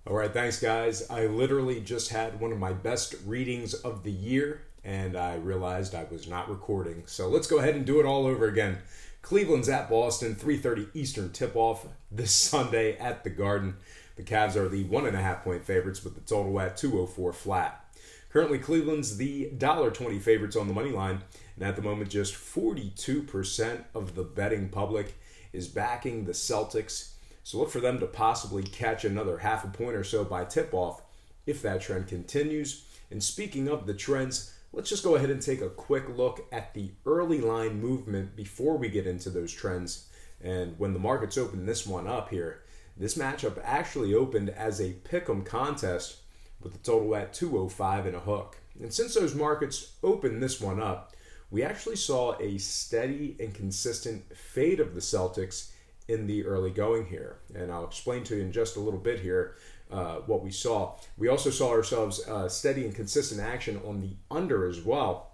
All right, thanks, guys. I literally just had one of my best readings of the year, and I realized I was not recording. So let's go ahead and do it all over again. Cleveland's at Boston, 3:30 Eastern tip-off this Sunday at the Garden. The Cavs are the 1.5-point favorites with the total at 204 flat. Currently, Cleveland's the $1.20 favorites on the money line, and at the moment, just 42% of the betting public is backing the Celtics. So look for them to possibly catch another half a point or so by tip-off if that trend continues. And speaking of the trends, let's just go ahead and take a quick look at the early line movement before we get into those trends. And when the markets open this one up here, this matchup actually opened as a pick'em contest with the total at 205 and a hook. And since those markets opened this one up, we actually saw a steady and consistent fade of the Celtics in the early going here. And I'll explain to you in just a little bit here what we saw. We also saw ourselves steady and consistent action on the under as well.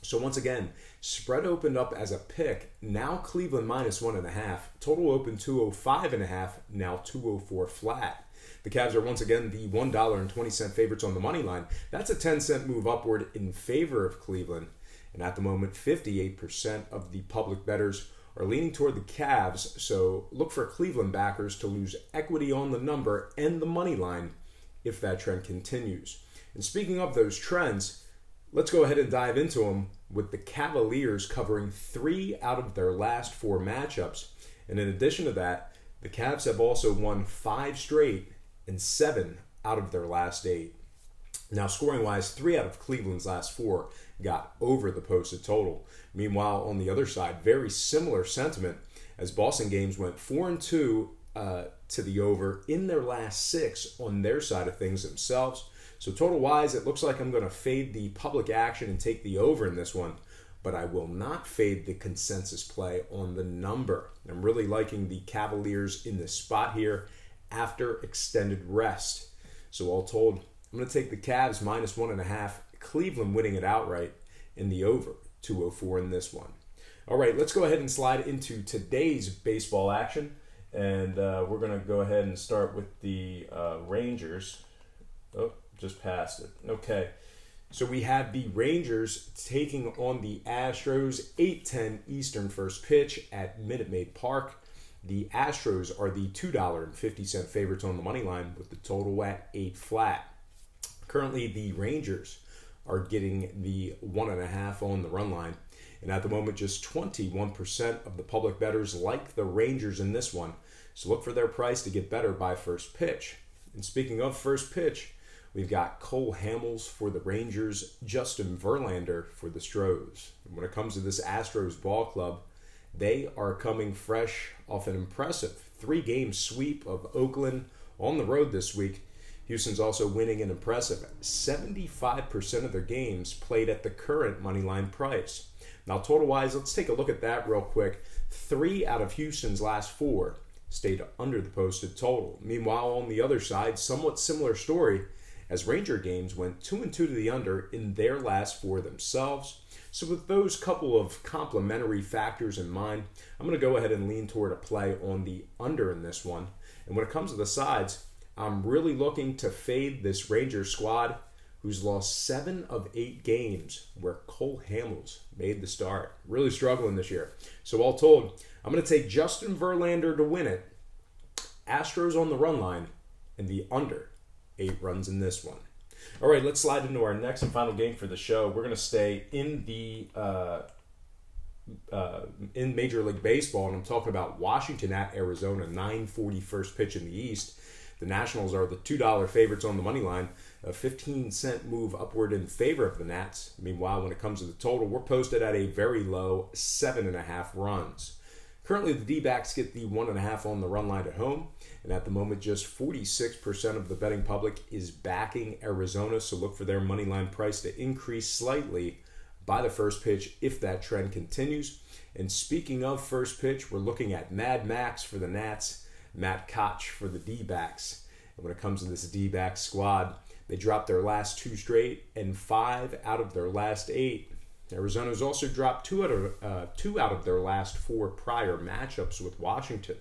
So once again, spread opened up as a pick. Now Cleveland minus 1.5. Total open 205.5. Now 204 flat. The Cavs are once again the $1.20 favorites on the money line. That's a 10-cent move upward in favor of Cleveland. And at the moment, 58% of the public bettors are leaning toward the Cavs, so look for Cleveland backers to lose equity on the number and the money line if that trend continues. And speaking of those trends, let's go ahead and dive into them with the Cavaliers covering 3 out of their last 4 matchups. And in addition to that, the Cavs have also won 5 straight and 7 out of their last 8. Now, scoring-wise, 3 out of Cleveland's last 4 got over the posted total. Meanwhile, on the other side, very similar sentiment as Boston games went 4-2 to the over in their last 6 on their side of things themselves. So total-wise, it looks like I'm going to fade the public action and take the over in this one, but I will not fade the consensus play on the number. I'm really liking the Cavaliers in this spot here after extended rest. So all told, I'm going to take the Cavs minus 1.5, Cleveland winning it outright in the over 204 in this one. All right, let's go ahead and slide into today's baseball action. And we're going to go ahead and start with the Rangers. Oh, just passed it. Okay. So we have the Rangers taking on the Astros, 8:10 Eastern first pitch at Minute Maid Park. The Astros are the $2.50 favorites on the money line with the total at 8 flat. Currently, the Rangers are getting the 1.5 on the run line. And at the moment, just 21% of the public bettors like the Rangers in this one. So look for their price to get better by first pitch. And speaking of first pitch, we've got Cole Hamels for the Rangers, Justin Verlander for the Stros. And when it comes to this Astros ball club, they are coming fresh off an impressive 3-game sweep of Oakland on the road this week. Houston's also winning an impressive 75% of their games played at the current moneyline price. Now, total-wise, let's take a look at that real quick. 3 out of Houston's last 4 stayed under the posted total. Meanwhile, on the other side, somewhat similar story, as Ranger games went 2-2 to the under in their last 4 themselves. So with those couple of complementary factors in mind, I'm going to go ahead and lean toward a play on the under in this one. And when it comes to the sides, I'm really looking to fade this Rangers squad who's lost 7 of 8 games where Cole Hamels made the start. Really struggling this year. So all told, I'm going to take Justin Verlander to win it, Astros on the run line, and the under 8 runs in this one. All right, let's slide into our next and final game for the show. We're going to stay in the in Major League Baseball, and I'm talking about Washington at Arizona, 9:40 first pitch in the East. The Nationals are the $2 favorites on the money line, a 15-cent move upward in favor of the Nats. Meanwhile, when it comes to the total, we're posted at a very low 7.5 runs. Currently, the D-backs get the 1.5 on the run line at home, and at the moment, just 46% of the betting public is backing Arizona, so look for their money line price to increase slightly by the first pitch if that trend continues. And speaking of first pitch, we're looking at Mad Max for the Nats, Matt Koch for the D-backs. And when it comes to this D-backs squad, they dropped their last 2 straight and 5 out of their last 8. Arizona's also dropped 2 out of their last 4 prior matchups with Washington.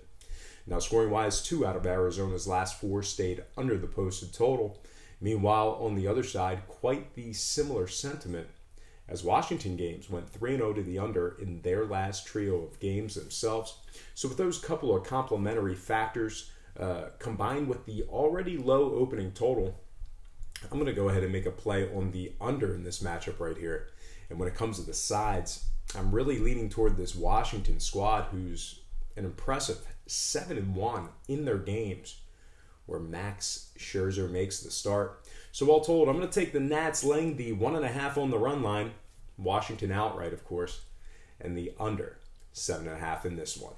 Now, scoring-wise, 2 out of Arizona's last 4 stayed under the posted total. Meanwhile, on the other side, quite the similar sentiment, as Washington games went 3-0 to the under in their last trio of games themselves. So with those couple of complementary factors, combined with the already low opening total, I'm going to go ahead and make a play on the under in this matchup right here. And when it comes to the sides, I'm really leaning toward this Washington squad, who's an impressive 7-1 in their games, where Max Scherzer makes the start. So all told, I'm going to take the Nats laying the 1.5 on the run line, Washington outright, of course, and the under 7.5 in this one.